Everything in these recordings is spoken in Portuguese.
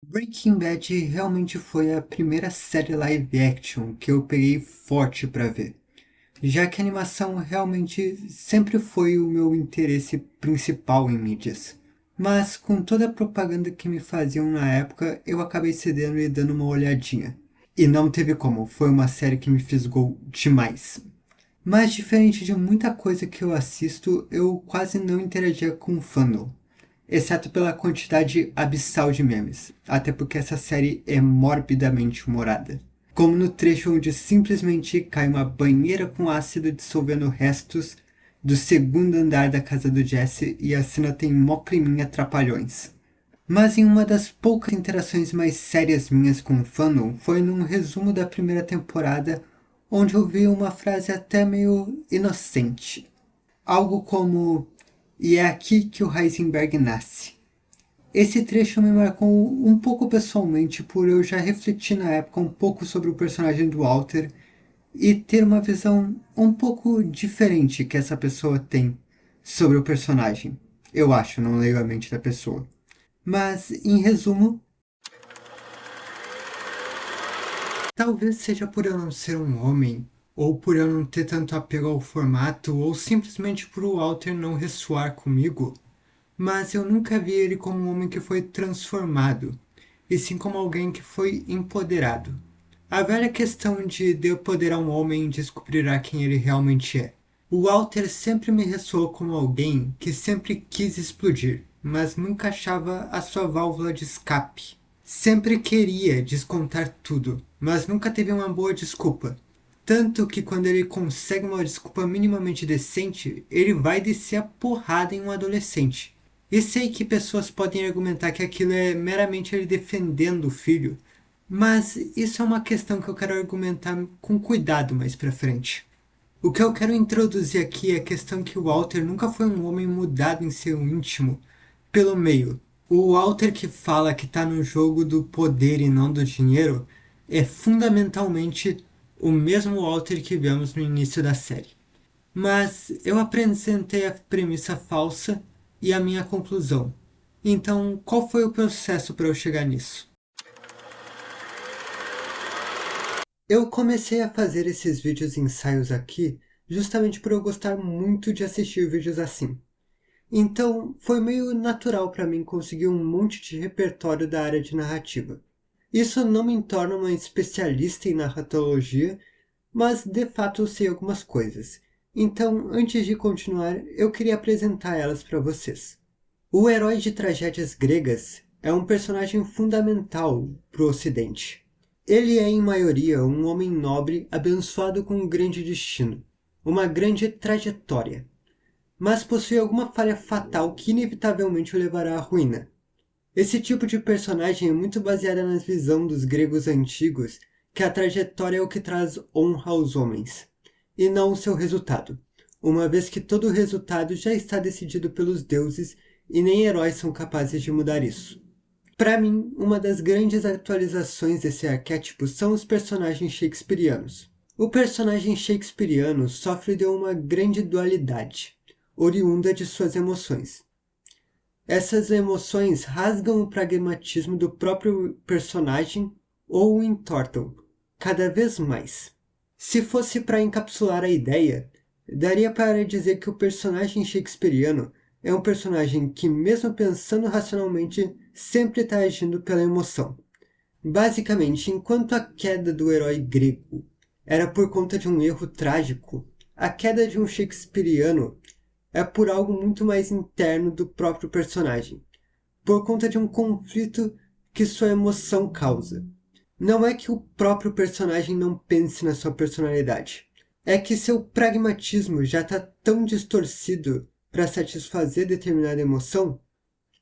Breaking Bad realmente foi a primeira série live action que eu peguei forte pra ver, já que a animação realmente sempre foi o meu interesse principal em mídias. Mas com toda a propaganda que me faziam na época, eu acabei cedendo e dando uma olhadinha. E não teve como, foi uma série que me fisgou demais. Mas diferente de muita coisa que eu assisto, eu quase não interagia com o fandom, exceto pela quantidade abissal de memes, até porque essa série é morbidamente humorada. Como no trecho onde simplesmente cai uma banheira com ácido dissolvendo restos do segundo andar da casa do Jesse e a cena tem mó climinha trapalhões. Mas em uma das poucas interações mais sérias minhas com o fandom foi num resumo da primeira temporada, onde eu vi uma frase até meio inocente. Algo como: "E é aqui que o Heisenberg nasce". Esse trecho me marcou um pouco pessoalmente por eu já refletir na época um pouco sobre o personagem do Walter e ter uma visão um pouco diferente que essa pessoa tem sobre o personagem. Eu acho, não leio a mente da pessoa. Mas, em resumo, talvez seja por eu não ser um homem, ou por eu não ter tanto apego ao formato, ou simplesmente por o Walter não ressoar comigo, mas eu nunca vi ele como um homem que foi transformado, e sim como alguém que foi empoderado. A velha questão de empoderar um homem descobrirá quem ele realmente é. O Walter sempre me ressoou como alguém que sempre quis explodir, mas nunca achava a sua válvula de escape. Sempre queria descontar tudo, mas nunca teve uma boa desculpa. Tanto que quando ele consegue uma desculpa minimamente decente, ele vai descer a porrada em um adolescente. E sei que pessoas podem argumentar que aquilo é meramente ele defendendo o filho, mas isso é uma questão que eu quero argumentar com cuidado mais pra frente. O que eu quero introduzir aqui é a questão que o Walter nunca foi um homem mudado em seu íntimo pelo meio. O Walter que fala que está no jogo do poder e não do dinheiro é fundamentalmente o mesmo Walter que vemos no início da série. Mas eu apresentei a premissa falsa e a minha conclusão. Então, qual foi o processo para eu chegar nisso? Eu comecei a fazer esses vídeos ensaios aqui justamente por eu gostar muito de assistir vídeos assim. Então, foi meio natural para mim conseguir um monte de repertório da área de narrativa. Isso não me torna uma especialista em narratologia, mas de fato eu sei algumas coisas. Então, antes de continuar, eu queria apresentar elas para vocês. O herói de tragédias gregas é um personagem fundamental para o Ocidente. Ele é, em maioria, um homem nobre abençoado com um grande destino, uma grande trajetória, mas possui alguma falha fatal que inevitavelmente o levará à ruína. Esse tipo de personagem é muito baseada na visão dos gregos antigos que a trajetória é o que traz honra aos homens, e não o seu resultado, uma vez que todo o resultado já está decidido pelos deuses e nem heróis são capazes de mudar isso. Para mim, uma das grandes atualizações desse arquétipo são os personagens shakespearianos. O personagem shakespeariano sofre de uma grande dualidade, oriunda de suas emoções. Essas emoções rasgam o pragmatismo do próprio personagem ou o entortam, cada vez mais. Se fosse para encapsular a ideia, daria para dizer que o personagem shakespeariano é um personagem que, mesmo pensando racionalmente, sempre está agindo pela emoção. Basicamente, enquanto a queda do herói grego era por conta de um erro trágico, a queda de um shakespeariano é por algo muito mais interno do próprio personagem, por conta de um conflito que sua emoção causa. Não é que o próprio personagem não pense na sua personalidade, é que seu pragmatismo já está tão distorcido para satisfazer determinada emoção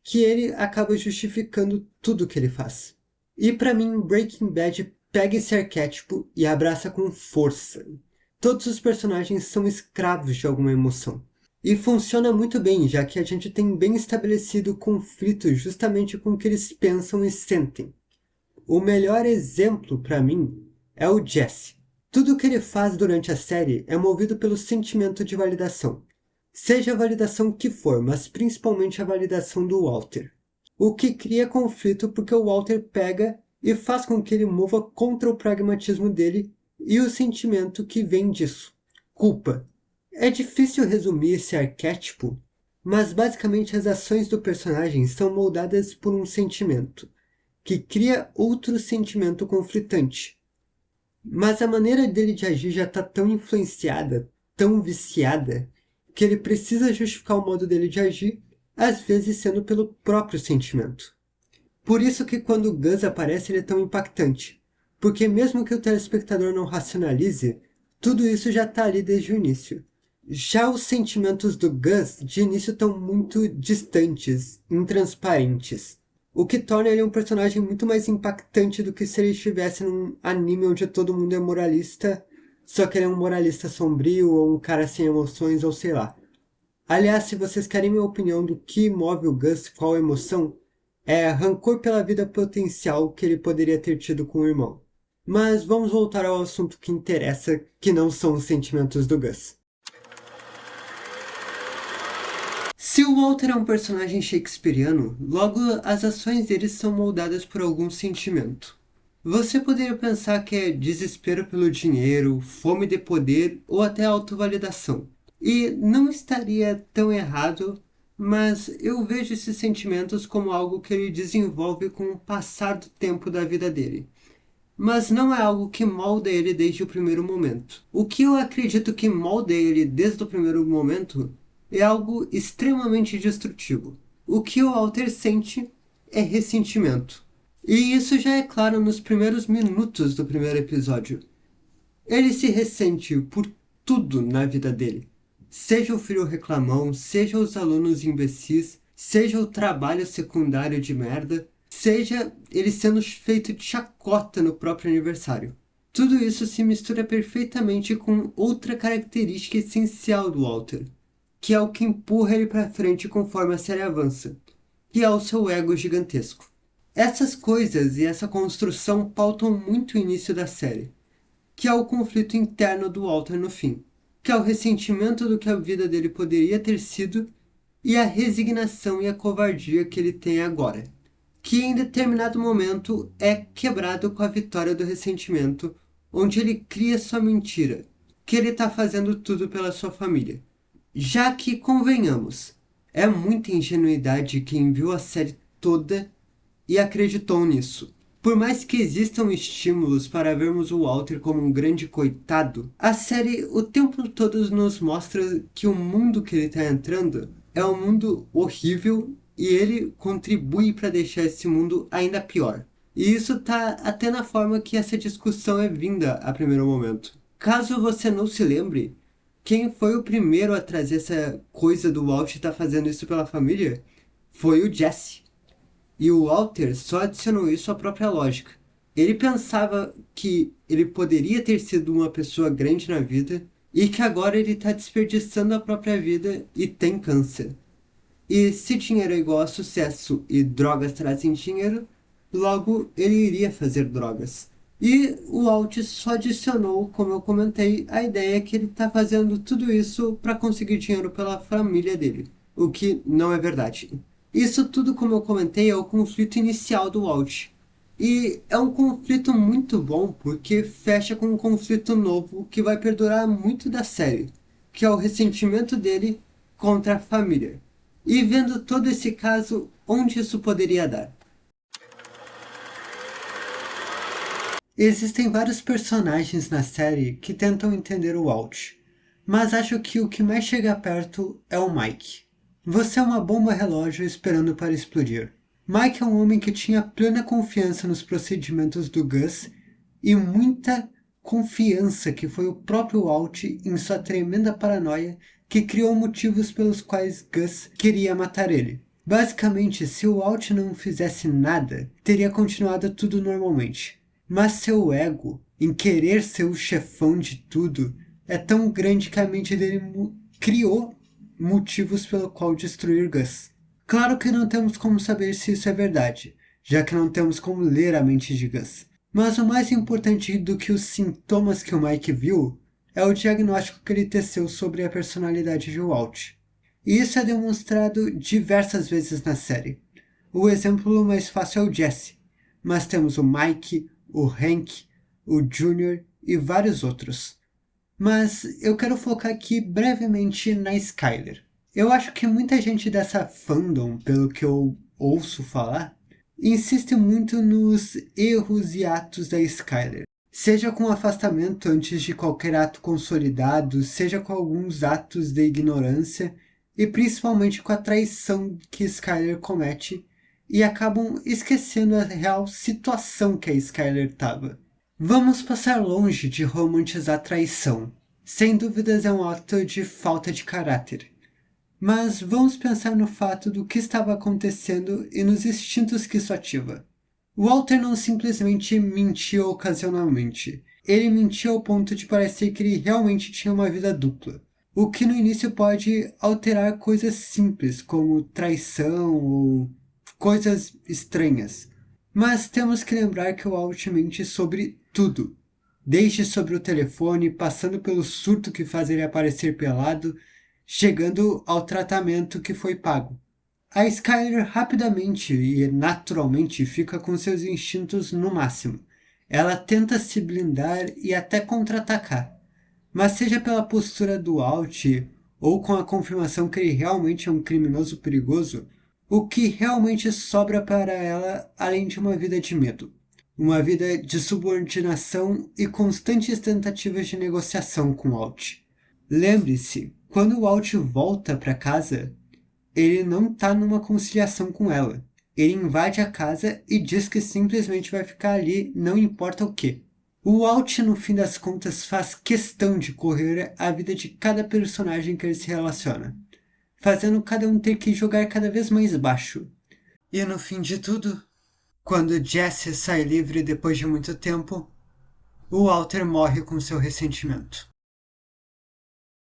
que ele acaba justificando tudo o que ele faz. E para mim, Breaking Bad pega esse arquétipo e abraça com força. Todos os personagens são escravos de alguma emoção. E funciona muito bem, já que a gente tem bem estabelecido o conflito justamente com o que eles pensam e sentem. O melhor exemplo, para mim, é o Jesse. Tudo o que ele faz durante a série é movido pelo sentimento de validação. Seja a validação que for, mas principalmente a validação do Walter. o que cria conflito porque o Walter pega e faz com que ele mova contra o pragmatismo dele e o sentimento que vem disso: culpa. É difícil resumir esse arquétipo, mas basicamente as ações do personagem são moldadas por um sentimento, que cria outro sentimento conflitante. Mas a maneira dele de agir já está tão influenciada, tão viciada, que ele precisa justificar o modo dele de agir, às vezes sendo pelo próprio sentimento. Por isso que quando o Gus aparece ele é tão impactante, porque mesmo que o telespectador não racionalize, tudo isso já está ali desde o início. Já os sentimentos do Gus de início estão muito distantes, intransparentes, o que torna ele um personagem muito mais impactante do que se ele estivesse num anime onde todo mundo é moralista, só que ele é um moralista sombrio ou um cara sem emoções ou sei lá. Aliás, se vocês querem minha opinião do que move o Gus, qual emoção, é rancor pela vida potencial que ele poderia ter tido com o irmão. Mas vamos voltar ao assunto que interessa, que não são os sentimentos do Gus. Se o Walter é um personagem shakespeariano, logo as ações dele são moldadas por algum sentimento. Você poderia pensar que é desespero pelo dinheiro, fome de poder ou até autovalidação. E não estaria tão errado, mas eu vejo esses sentimentos como algo que ele desenvolve com o passar do tempo da vida dele. Mas não é algo que molda ele desde o primeiro momento. O que eu acredito que molda ele desde o primeiro momento é algo extremamente destrutivo. O que o Walter sente é ressentimento. E isso já é claro nos primeiros minutos do primeiro episódio. Ele se ressente por tudo na vida dele. Seja o filho reclamão, seja os alunos imbecis, seja o trabalho secundário de merda, seja ele sendo feito de chacota no próprio aniversário. Tudo isso se mistura perfeitamente com outra característica essencial do Walter, que é o que empurra ele para frente conforme a série avança, que é o seu ego gigantesco. Essas coisas e essa construção pautam muito o início da série, que é o conflito interno do Walter no fim, que é o ressentimento do que a vida dele poderia ter sido e a resignação e a covardia que ele tem agora, que em determinado momento é quebrado com a vitória do ressentimento, onde ele cria sua mentira, que ele está fazendo tudo pela sua família. Já que, convenhamos, é muita ingenuidade quem viu a série toda e acreditou nisso. Por mais que existam estímulos para vermos o Walter como um grande coitado, a série o tempo todo nos mostra que o mundo que ele está entrando é um mundo horrível e ele contribui para deixar esse mundo ainda pior. E isso está até na forma que essa discussão é vinda a primeiro momento. Caso você não se lembre, quem foi o primeiro a trazer essa coisa do Walt estar fazendo isso pela família foi o Jesse. E o Walter só adicionou isso à própria lógica. Ele pensava que ele poderia ter sido uma pessoa grande na vida e que agora ele está desperdiçando a própria vida e tem câncer. E se dinheiro é igual a sucesso e drogas trazem dinheiro, logo ele iria fazer drogas. E o Walt só adicionou, como eu comentei, a ideia que ele está fazendo tudo isso para conseguir dinheiro pela família dele, o que não é verdade. Isso tudo, como eu comentei, é o conflito inicial do Walt. E é um conflito muito bom porque fecha com um conflito novo que vai perdurar muito da série, que é o ressentimento dele contra a família. E vendo todo esse caso, onde isso poderia dar? Existem vários personagens na série que tentam entender o Walt, mas acho que o que mais chega perto é o Mike. Você é uma bomba relógio esperando para explodir. Mike é um homem que tinha plena confiança nos procedimentos do Gus e muita confiança que foi o próprio Walt em sua tremenda paranoia que criou motivos pelos quais Gus queria matar ele. Basicamente, se o Walt não fizesse nada, teria continuado tudo normalmente. Mas seu ego, em querer ser o chefão de tudo, é tão grande que a mente dele criou motivos pelo qual destruir Gus. Claro que não temos como saber se isso é verdade, já que não temos como ler a mente de Gus. Mas o mais importante do que os sintomas que o Mike viu é o diagnóstico que ele teceu sobre a personalidade de Walt. E isso é demonstrado diversas vezes na série. O exemplo mais fácil é o Jesse, mas temos o Mike, o Hank, o Junior e vários outros. Mas eu quero focar aqui brevemente na Skyler. Eu acho que muita gente dessa fandom, pelo que eu ouço falar, insiste muito nos erros e atos da Skyler. Seja com afastamento antes de qualquer ato consolidado, seja com alguns atos de ignorância e principalmente com a traição que Skyler comete e acabam esquecendo a real situação que a Skyler estava. Vamos passar longe de romantizar a traição. Sem dúvidas é um ato de falta de caráter. Mas vamos pensar no fato do que estava acontecendo e nos instintos que isso ativa. Walter não simplesmente mentiu ocasionalmente. Ele mentiu ao ponto de parecer que ele realmente tinha uma vida dupla. O que no início pode alterar coisas simples, como traição ou coisas estranhas. Mas temos que lembrar que o Walt mente sobre tudo. Desde sobre o telefone, passando pelo surto que faz ele aparecer pelado, chegando ao tratamento que foi pago. A Skyler rapidamente e naturalmente fica com seus instintos no máximo. Ela tenta se blindar e até contra-atacar. Mas seja pela postura do Walt ou com a confirmação que ele realmente é um criminoso perigoso, o que realmente sobra para ela além de uma vida de medo? Uma vida de subordinação e constantes tentativas de negociação com Walt. Lembre-se, quando o Walt volta para casa, ele não está numa conciliação com ela. Ele invade a casa e diz que simplesmente vai ficar ali, não importa o que. O Walt, no fim das contas, faz questão de correr a vida de cada personagem que ele se relaciona, fazendo cada um ter que jogar cada vez mais baixo. E no fim de tudo, quando Jesse sai livre depois de muito tempo, o Walter morre com seu ressentimento.